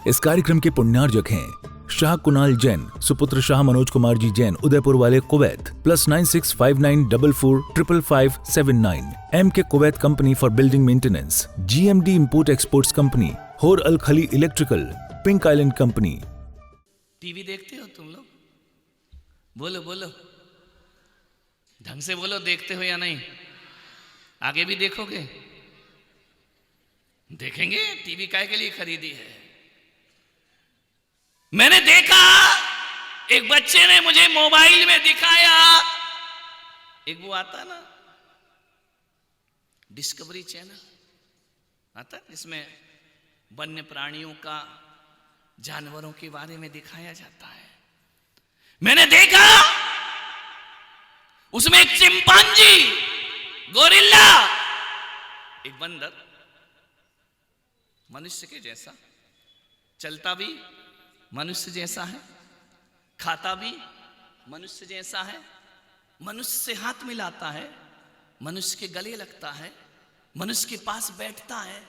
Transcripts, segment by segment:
इस कार्यक्रम के पुण्यार्जक हैं शाह कुणाल जैन, सुपुत्र शाह मनोज कुमार जी जैन, उदयपुर वाले, कुवैत, +9659445579। एम के Kuwait company for building maintenance, GMD import exports company, होर अल खली electrical, pink island company. TV देखते हो तुम लोग? बोलो बोलो, ढंग से बोलो, देखते हो या नहीं? आगे भी देखोगे? देखेंगे। टीवी काय के लिए खरीदी है? मैंने देखा, एक बच्चे ने मुझे मोबाइल में दिखाया, एक वो आता ना डिस्कवरी चैनल आता, जिसमें वन्य प्राणियों का, जानवरों के बारे में दिखाया जाता है। मैंने देखा उसमें एक चिंपांजी, गोरिल्ला, एक बंदर, मनुष्य के जैसा, चलता भी मनुष्य जैसा है, खाता भी मनुष्य जैसा है, मनुष्य से हाथ मिलाता है, मनुष्य के गले लगता है, मनुष्य के पास बैठता है।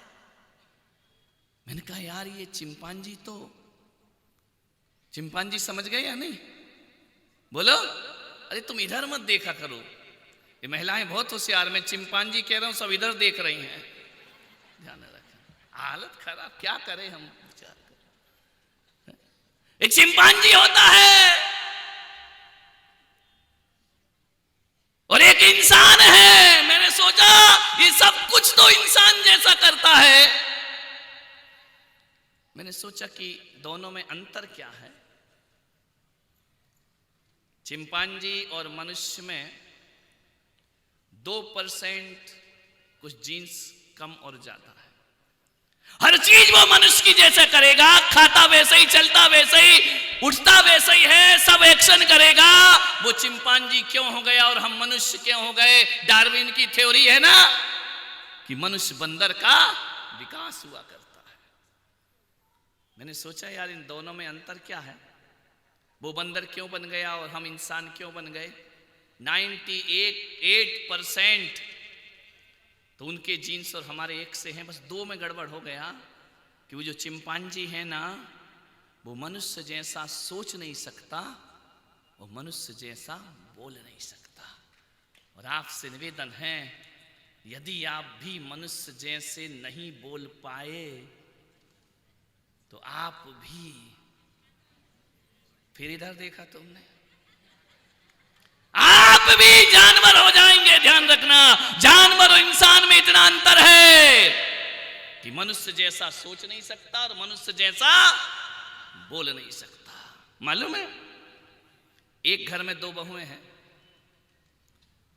मैंने कहा यार ये चिंपांजी तो, चिंपांजी समझ गए या नहीं? बोलो। अरे तुम इधर मत देखा करो, ये महिलाएं बहुत होशियार, मैं चिंपांजी कह रहा हूं, सब इधर देख रही हैं। ध्यान रखें, हालत खराब, क्या करें हम। एक चिंपांजी होता है और एक इंसान है। मैंने सोचा ये सब कुछ तो इंसान जैसा करता है। मैंने सोचा कि दोनों में अंतर क्या है। चिंपांजी और मनुष्य में 2% कुछ जीन्स कम और ज्यादा है। हर चीज वो मनुष्य की जैसा करेगा, खाता वैसे ही, चलता वैसे ही, उठता वैसे ही है, सब एक्शन करेगा। वो चिंपांजी क्यों हो गया और हम मनुष्य क्यों हो गए? डार्विन की थ्योरी है ना कि मनुष्य बंदर का विकास हुआ करता है। मैंने सोचा यार इन दोनों में अंतर क्या है। वो बंदर क्यों बन गया और हम इंसान क्यों बन गए? 98% तो उनके जीन्स और हमारे एक से हैं, बस 2 में गड़बड़ हो गया कि वो जो चिंपांजी है ना, वो मनुष्य जैसा सोच नहीं सकता, वो मनुष्य जैसा बोल नहीं सकता। और आपसे निवेदन है, यदि आप भी मनुष्य जैसे नहीं बोल पाए तो आप भी, फिर इधर देखा तुमने, आप भी जानवर हो जाएंगे। ध्यान रखना, जानवर और इंसान में इतना अंतर है कि मनुष्य जैसा सोच नहीं सकता और मनुष्य जैसा बोल नहीं सकता। मालूम है, एक घर में 2 बहुएं हैं,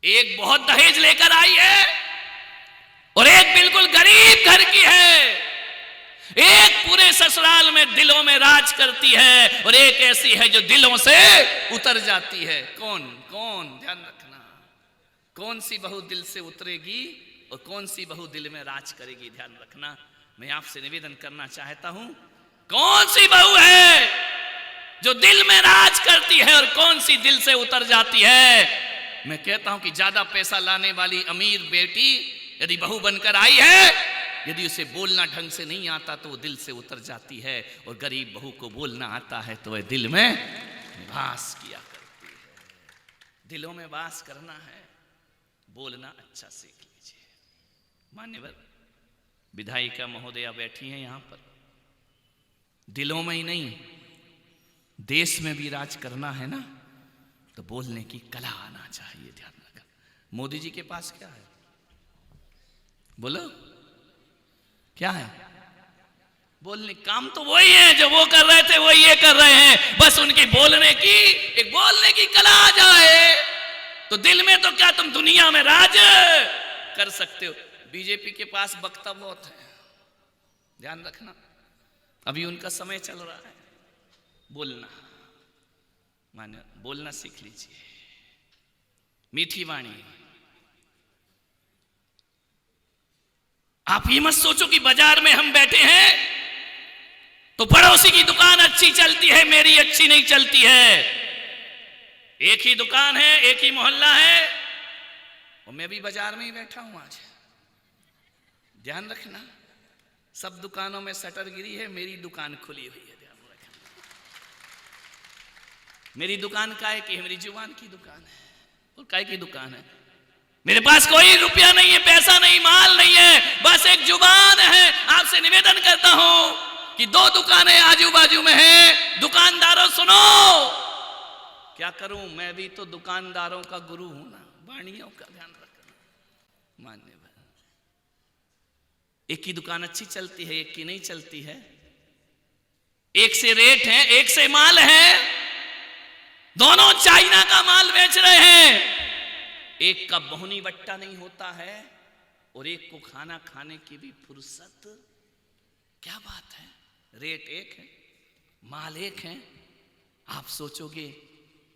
एक बहुत दहेज लेकर आई है और एक बिल्कुल गरीब घर की है। एक पूरे ससुराल में दिलों में राज करती है और एक ऐसी है जो दिलों से उतर जाती है। कौन कौन? ध्यान रखना, कौन सी बहू दिल से उतरेगी और कौन सी बहू दिल में राज करेगी। ध्यान रखना, मैं आपसे निवेदन करना चाहता हूं, कौन सी बहू है जो दिल में राज करती है और कौन सी दिल से उतर जाती है? मैं कहता हूं कि ज्यादा पैसा लाने वाली अमीर बेटी यदि बहू बनकर आई है, यदि उसे बोलना ढंग से नहीं आता तो वो दिल से उतर जाती है, और गरीब बहू को बोलना आता है तो वह दिल में वास किया करती है। दिलों में वास करना है, बोलना अच्छा सीख लीजिए। मान्यवर विधायिका महोदया बैठी हैं यहां पर, दिलों में ही नहीं देश में भी राज करना है ना, तो बोलने की कला आना चाहिए। ध्यान रखना। मोदी जी के पास क्या है? बोलो क्या है? बोलने काम तो वही है जो वो कर रहे थे, वो ये कर रहे हैं। बस उनकी बोलने की, एक बोलने की कला आ जाए तो दिल में तो क्या, तुम दुनिया में राज कर सकते हो। बीजेपी के पास वक्ता बहुत है, ध्यान रखना, अभी उनका समय चल रहा है। बोलना, माने बोलना सीख लीजिए, मीठी वाणी। आप ये मत सोचो कि बाजार में हम बैठे हैं तो पड़ोसी की दुकान अच्छी चलती है, मेरी अच्छी नहीं चलती है। एक ही दुकान है, एक ही मोहल्ला है, और मैं भी बाजार में ही बैठा हूं आज। ध्यान रखना, सब दुकानों में शटर गिरी है, मेरी दुकान खुली हुई है, ध्यान रखना। मेरी दुकान काय की है? मेरी जुबान की दुकान है। और काय की दुकान है? मेरे पास कोई रुपया नहीं है, पैसा नहीं, माल नहीं है, बस एक जुबान है। आपसे निवेदन करता हूं कि 2 दुकानें आजू बाजू में हैं, दुकानदारों सुनो। क्या करूं, मैं भी तो दुकानदारों का गुरु हूं ना, वाणियों का ध्यान रखना। मान्यवर, एक की दुकान अच्छी चलती है, एक की नहीं चलती है। एक से रेट है, एक से माल है, दोनों चाइना का माल बेच रहे हैं। एक का बहुनी बट्टा नहीं होता है और एक को खाना खाने की भी फुर्सत। क्या बात है, रेट एक है, माल एक है। आप सोचोगे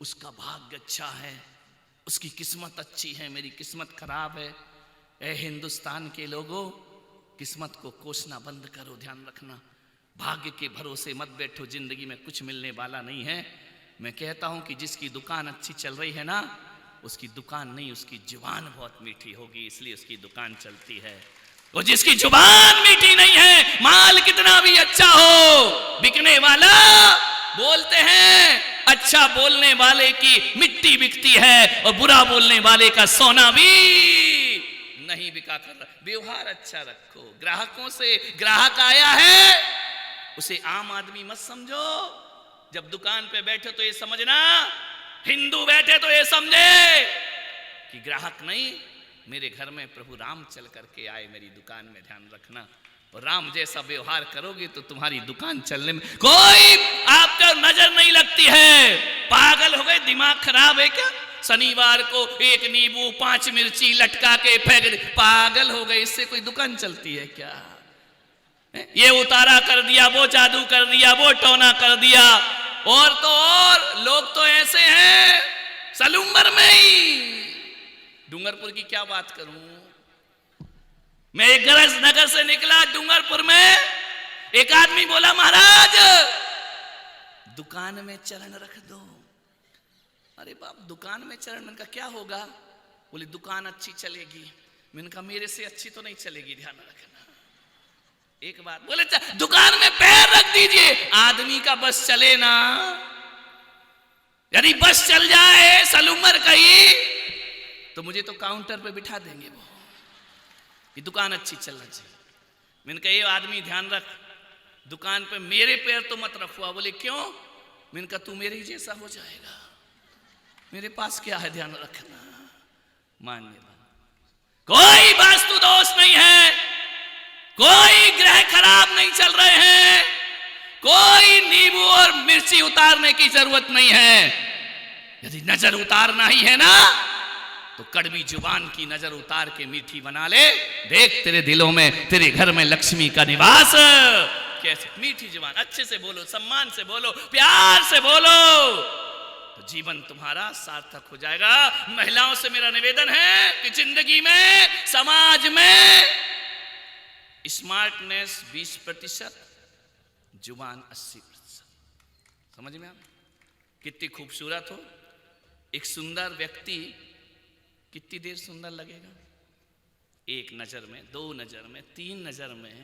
उसका भाग्य अच्छा है, उसकी किस्मत अच्छी है, मेरी किस्मत खराब है। ए हिंदुस्तान के लोगों, किस्मत को कोसना बंद करो, ध्यान रखना। भाग्य के भरोसे मत बैठो, जिंदगी में कुछ मिलने वाला नहीं है। मैं कहता हूं कि जिसकी दुकान अच्छी चल रही है ना, उसकी दुकान नहीं, उसकी जुबान बहुत मीठी होगी, इसलिए उसकी दुकान चलती है। और जिसकी जुबान मीठी नहीं है, माल कितना भी अच्छा हो, बिकने वाला बोलते हैं अच्छा बोलने वाले की मिट्टी बिकती है और बुरा बोलने वाले का सोना भी नहीं बिका कर। व्यवहार अच्छा रखो ग्राहकों से। ग्राहक आया है, उसे आम आदमी मत समझो। जब दुकान पे बैठे तो ये समझना, हिंदू बैठे तो ये समझे कि ग्राहक नहीं, मेरे घर में प्रभु राम चल करके आए, मेरी दुकान में, ध्यान रखना। और राम जैसा व्यवहार करोगे तो तुम्हारी दुकान चलने में कोई आपको नजर नहीं लगती है। पागल हो गए, दिमाग खराब है क्या? शनिवार को 1 नींबू 5 मिर्ची लटका के फेंक दे, पागल हो गए, इससे कोई दुकान चलती है क्या? ये उतारा कर दिया, वो जादू कर दिया, वो टोना कर दिया। और तो और लोग तो ऐसे हैं, सलूम्बर में ही, डूंगरपुर की क्या बात करूं, मैं एक गरज नगर से निकला, डूंगरपुर में एक आदमी बोला, महाराज दुकान में चरण रख दो। अरे बाप, दुकान में चरण, मैंने कहा क्या होगा? बोले दुकान अच्छी चलेगी। मैंने कहा मेरे से अच्छी तो नहीं चलेगी, ध्यान रखना। एक बात बोले, दुकान में पैर रख दीजिए। आदमी का बस चले ना, यदि बस चल जाए सलूमर कहीं, तो मुझे तो काउंटर पे बिठा देंगे वो, कि दुकान अच्छी चलना चाहिए। मैंने कहा ये आदमी ध्यान रख, दुकान पे मेरे पैर तो मत रखवा। बोले क्यों? मैंने कहा तू मेरे ही जैसा हो जाएगा, मेरे पास क्या है, ध्यान रखना। मान्य कोई वास्तु दोष नहीं है, कोई ग्रह खराब नहीं चल रहे हैं, कोई नींबू और मिर्ची उतारने की जरूरत नहीं है। यदि नजर उतारना ही है ना, तो कड़वी जुबान की नजर उतार के मीठी बना ले। देख तेरे दिलों में, तेरे घर में लक्ष्मी का निवास। कैसे मीठी जुबान, अच्छे से बोलो, सम्मान से बोलो, प्यार से बोलो, तो जीवन तुम्हारा सार्थक हो जाएगा। महिलाओं से मेरा निवेदन है कि जिंदगी में, समाज में स्मार्टनेस 20%, जुबान 80%। समझ में आ? कितनी खूबसूरत हो एक सुंदर व्यक्ति, कितनी देर सुंदर लगेगा? 1 नजर में, 2 नजर में, 3 नजर में।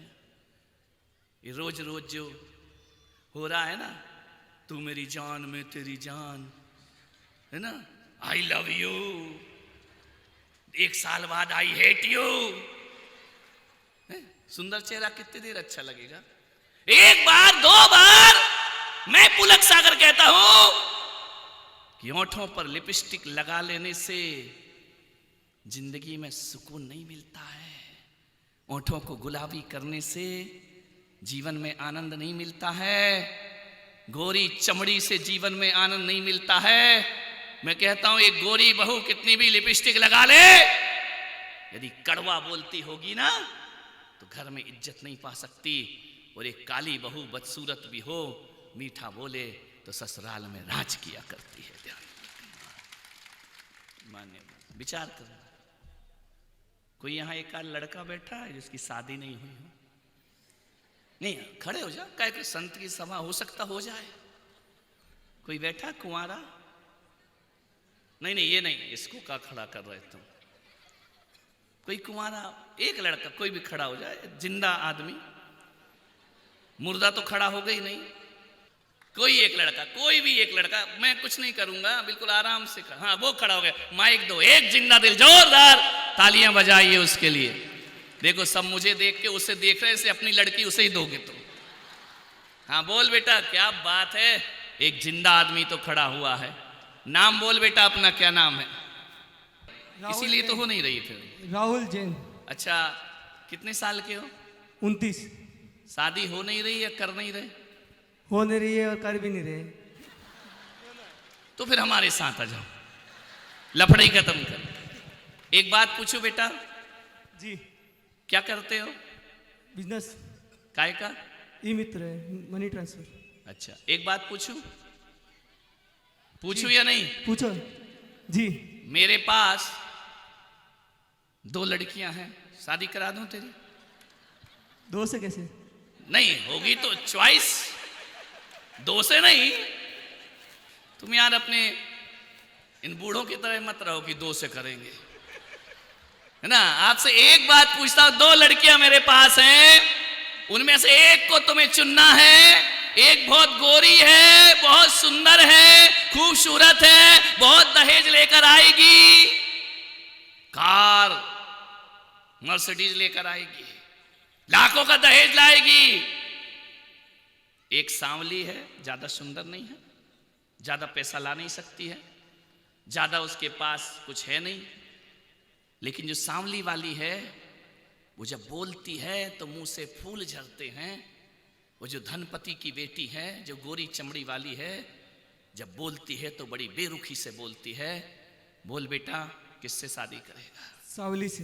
ये रोज रोज जो हो रहा है ना, तू मेरी जान में तेरी जान, है ना, आई लव यू, 1 साल बाद आई हेट यू। सुंदर चेहरा कितनी देर अच्छा लगेगा? 1 बार 2 बार। मैं पुलक सागर कहता हूं कि होठों पर लिपस्टिक लगा लेने से जिंदगी में सुकून नहीं मिलता है। होठों को गुलाबी करने से जीवन में आनंद नहीं मिलता है। गोरी चमड़ी से जीवन में आनंद नहीं मिलता है। मैं कहता हूं एक गोरी बहू कितनी भी लिपस्टिक लगा ले, यदि कड़वा बोलती होगी ना, तो घर में इज्जत नहीं पा सकती। और एक काली बहू बदसूरत भी हो, मीठा बोले, तो ससुराल में राज किया करती है। ध्यान मान्य विचार करो। कोई यहां एक लड़का बैठा है जिसकी शादी नहीं हुई हो? नहीं, खड़े हो जा, कह के संत की सभा हो सकता हो जाए। कोई बैठा कुंवारा? नहीं नहीं, ये नहीं, इसको का खड़ा कर रहे तुम? कोई कुंवारा, एक लड़का कोई भी खड़ा हो जाए, जिंदा आदमी। मुर्दा तो खड़ा हो गई नहीं। कोई एक लड़का, कोई भी एक लड़का, मैं कुछ नहीं करूंगा, बिल्कुल आराम से कर। हाँ, वो खड़ा हो गया। माइक दो, एक जिंदा दिल, जोरदार तालियां बजाइए उसके लिए। देखो सब मुझे देख के उसे देख रहे से अपनी लड़की उसे ही दोगे तुम। हाँ बोल बेटा, क्या बात है, एक जिंदा आदमी तो खड़ा हुआ है। नाम बोल बेटा अपना, क्या नाम है? इसीलिए तो हो नहीं रही फिर। राहुल जैन। अच्छा, कितने साल के हो? 29। शादी हो नहीं रही या कर नहीं रहे? हो नहीं रही है और कर भी नहीं रहे। तो फिर हमारे साथ आ जाओ, लफड़े खत्म कर। एक बात पूछो बेटा, जी। क्या करते हो? बिजनेस। काय का? ई मित्र है, मनी ट्रांसफर। अच्छा, एक बात पूछूं? पूछूं या नहीं? पूछो जी। मेरे पास 2 लड़कियां हैं, शादी करा दूं तेरी? 2 से कैसे? नहीं होगी तो चॉइस, 2 से नहीं। तुम यार अपने इन बूढ़ों की तरह मत रहो कि 2 से करेंगे, है ना। आपसे एक बात पूछता हूं, 2 लड़कियां मेरे पास हैं, उनमें से एक को तुम्हें चुनना है। एक बहुत गोरी है, बहुत सुंदर है, खूबसूरत है, बहुत दहेज लेकर आएगी, कार मर्सिडीज लेकर आएगी, लाखों का दहेज लाएगी। एक सांवली है, ज्यादा सुंदर नहीं है, ज्यादा पैसा ला नहीं सकती है, ज्यादा उसके पास कुछ है नहीं, लेकिन जो सांवली वाली है वो जब बोलती है तो मुंह से फूल झरते हैं। वो जो धनपति की बेटी है, जो गोरी चमड़ी वाली है, जब बोलती है तो बड़ी बेरुखी से बोलती है। बोल बेटा, किससे शादी करेगा? सावली से।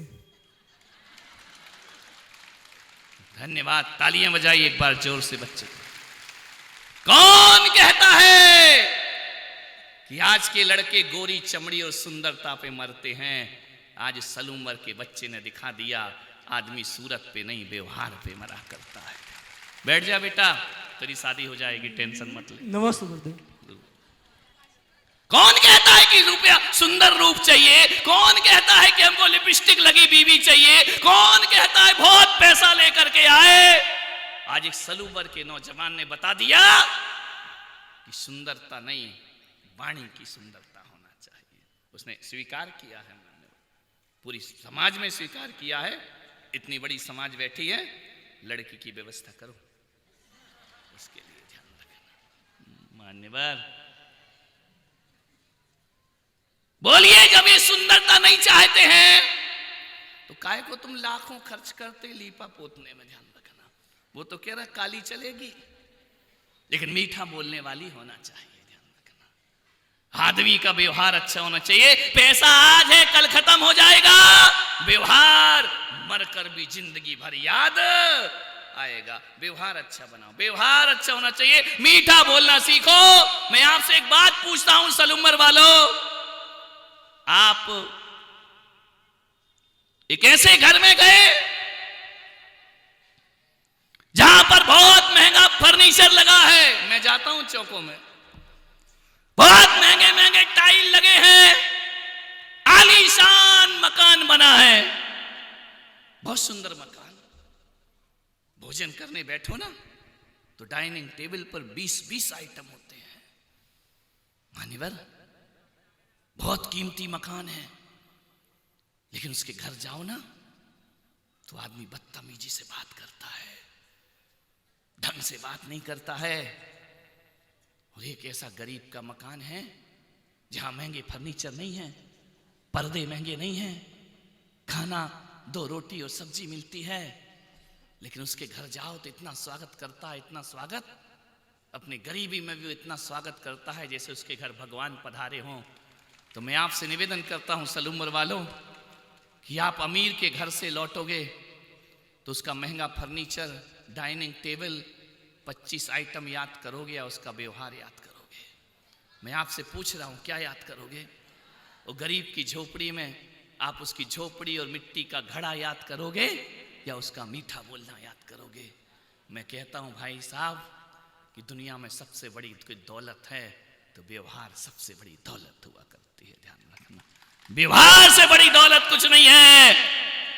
धन्यवाद, तालियां बजाइए एक बार जोर से बच्चे को। कौन कहता है कि आज के लड़के गोरी चमड़ी और सुंदरता पे मरते हैं? आज साल उम्र के बच्चे ने दिखा दिया, आदमी सूरत पे नहीं व्यवहार पे मरा करता है। बैठ जा बेटा, तेरी शादी हो जाएगी, टेंशन मत ले। नमस्ते गुरुदेव। कौन कहता है कि रुपया सुंदर रूप चाहिए? कौन कहता है कि हमको लिपस्टिक लगी बीवी चाहिए? कौन कहता है बहुत पैसा लेकर के आए? आज एक सलूबर के नौजवान ने बता दिया कि सुंदरता नहीं, वाणी की सुंदरता होना चाहिए। उसने स्वीकार किया है, पूरी समाज में स्वीकार किया है। इतनी बड़ी समाज बैठी है, लड़की की व्यवस्था करो, उसके लिए ध्यान रखना। मान्यवर बोलिए, जब ये सुंदरता नहीं चाहते हैं तो काहे को तुम लाखों खर्च करते लीपा पोतने में? ध्यान रखना। वो तो कह रहा काली चलेगी, लेकिन मीठा बोलने वाली होना चाहिए। ध्यान रखना, आदमी का व्यवहार अच्छा होना चाहिए। पैसा आज है, कल खत्म हो जाएगा, व्यवहार मरकर भी जिंदगी भर याद आएगा। व्यवहार अच्छा बनाओ, व्यवहार अच्छा होना चाहिए, मीठा बोलना सीखो। मैं आपसे एक बात पूछता हूं साल उम्र वालों, आप एक ऐसे घर में गए जहां पर बहुत महंगा फर्नीचर लगा है। मैं जाता हूं चौकों में, बहुत महंगे महंगे टाइल लगे हैं, आलीशान मकान बना है, बहुत सुंदर मकान। भोजन करने बैठो ना तो डाइनिंग टेबल पर 20-20 आइटम होते हैं। मान्यवर, बहुत कीमती मकान है, लेकिन उसके घर जाओ ना तो आदमी बदतमीजी से बात करता है, ढंग से बात नहीं करता है। और एक ऐसा गरीब का मकान है जहां महंगे फर्नीचर नहीं है, पर्दे महंगे नहीं हैं, खाना 2 रोटी और सब्जी मिलती है, लेकिन उसके घर जाओ तो इतना स्वागत करता है, इतना स्वागत, अपनी गरीबी में भी इतना स्वागत करता है जैसे उसके घर भगवान पधारे हों। तो मैं आपसे निवेदन करता हूं साल उम्र वालों कि आप अमीर के घर से लौटोगे तो उसका महंगा फर्नीचर, डाइनिंग टेबल, 25 आइटम याद करोगे या उसका व्यवहार याद करोगे? मैं आपसे पूछ रहा हूं, क्या याद करोगे? वो गरीब की झोपड़ी में आप उसकी झोपड़ी और मिट्टी का घड़ा याद करोगे या उसका मीठा बोलना याद करोगे? मैं कहता हूं भाई साहब कि दुनिया में सबसे बड़ी कोई दौलत है तो व्यवहार सबसे बड़ी दौलत हुआ करती है। ध्यान रखना, व्यवहार से बड़ी दौलत कुछ नहीं है।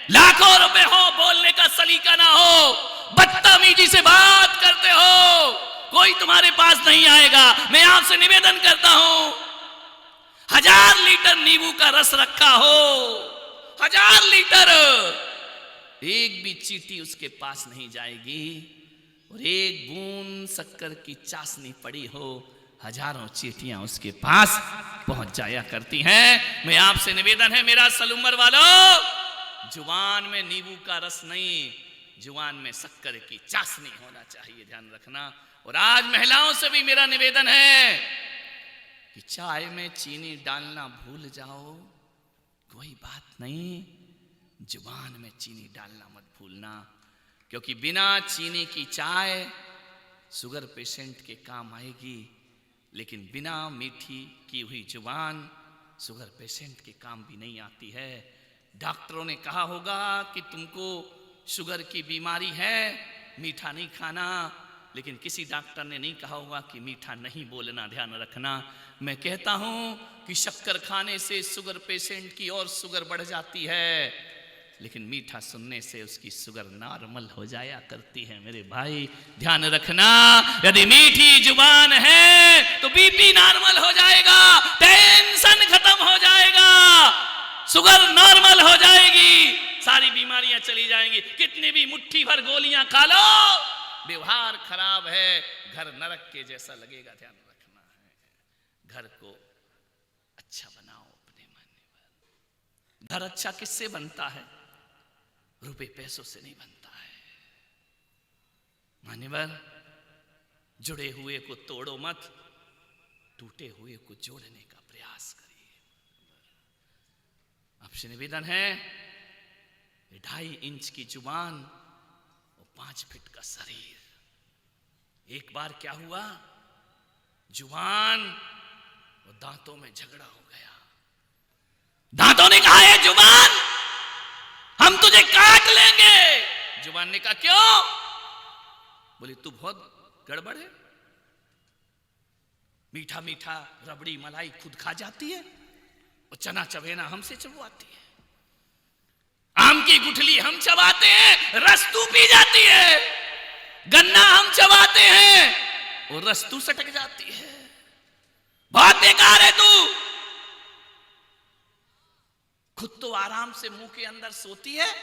लाखों रुपए हो, बोलने का सलीका ना हो, बदतमीजी से बात करते हो, कोई तुम्हारे पास नहीं आएगा। मैं आपसे निवेदन करता हूं, 1000 लीटर नींबू का रस रखा हो, 1000 लीटर, एक भी चींटी उसके पास नहीं जाएगी। और एक बूंद शक्कर की चाशनी पड़ी हो, हजारों चींटियां उसके पास पहुंच जाया करती हैं। मैं आपसे निवेदन है मेरा सलूमर वालों, जुबान में नींबू का रस नहीं, जुबान में शक्कर की चाशनी होना चाहिए, ध्यान रखना। और आज महिलाओं से भी मेरा निवेदन है कि चाय में चीनी डालना भूल जाओ, कोई बात नहीं, जुबान में चीनी डालना मत भूलना, क्योंकि बिना चीनी की चाय शुगर पेशेंट के काम आएगी, लेकिन बिना मीठी की हुई जुबान शुगर पेशेंट के काम भी नहीं आती है। डॉक्टरों ने कहा होगा कि तुमको शुगर की बीमारी है, मीठा नहीं खाना, लेकिन किसी डॉक्टर ने नहीं कहा होगा कि मीठा नहीं बोलना, ध्यान रखना। मैं कहता हूं कि शक्कर खाने से शुगर पेशेंट की और शुगर बढ़ जाती है, लेकिन मीठा सुनने से उसकी शुगर नॉर्मल हो जाया करती है। मेरे भाई ध्यान रखना, यदि मीठी जुबान है तो बीपी नॉर्मल हो जाएगा, टेंशन खत्म हो जाएगा, शुगर नॉर्मल हो जाएगी, सारी बीमारियां चली जाएंगी। कितनी भी मुट्ठी भर गोलियां खा लो, व्यवहार खराब है, घर नरक के जैसा लगेगा, ध्यान रखना है। घर को अच्छा बनाओ अपने मान्यवर। घर अच्छा किससे बनता है? रुपए पैसों से नहीं बनता है मान्यवर। जुड़े हुए को तोड़ो मत, टूटे हुए को जोड़ने का प्रयास करिए। आपसे निवेदन है, 2.5 इंच की जुबान और 5 फीट का शरीर। एक बार क्या हुआ, जुबान और दांतों में झगड़ा हो गया। दांतों ने कहा, है जुबान, हम तुझे काट लेंगे। जुबान ने कहा, क्यों? बोली, तू बहुत गड़बड़ है, मीठा मीठा रबड़ी मलाई खुद खा जाती है और चना चबेना हमसे चबवाती है, आम की गुठली हम चबाते हैं, रस तू पी जाती है, गन्ना हम चबाते हैं और रस तू सटक जाती है, बहुत बेकार है तू। खुद तो आराम से मुंह के अंदर सोती है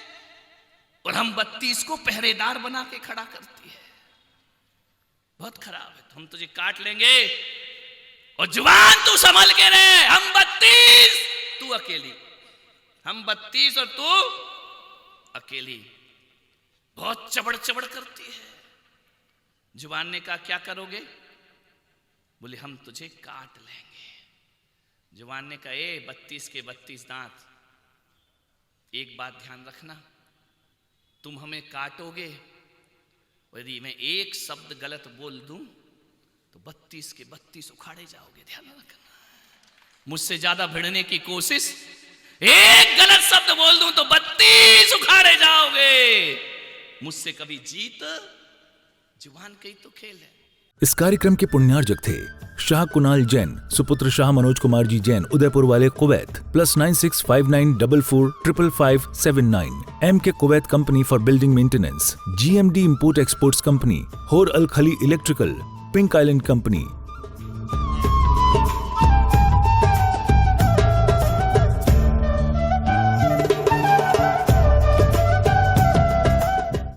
और हम 32 को पहरेदार बना के खड़ा करती है, बहुत खराब है। तो हम तुझे काट लेंगे और जुबान तू संभल के रहे, हम 32 तू अकेली, हम 32 और तू अकेली। बहुत चबड़ चबड़ करती है। जुबान ने कहा, क्या करोगे? बोले, हम तुझे काट लेंगे। जुबान ने कहा, 32 के 32 दांत, एक बात ध्यान रखना, तुम हमें काटोगे, यदि मैं एक शब्द गलत बोल दूं तो 32 के 32 उखाड़े जाओगे, ध्यान रखना। मुझसे ज्यादा भिड़ने की कोशिश, एक गलत शब्द बोल दूं तो 32 उखाड़े जाओगे। मुझसे कभी जीत, जुबान का ही तो खेल है। इस कार्यक्रम के पुण्यार्जक थे शाह कुणाल जैन, सुपुत्र शाह मनोज कुमार जी जैन, उदयपुर वाले, Kuwait. +96 59 44 555 79। MK Kuwait company for building maintenance, GMD import exports company, होर अल खली इलेक्ट्रिकल, पिंक आइलैंड कंपनी,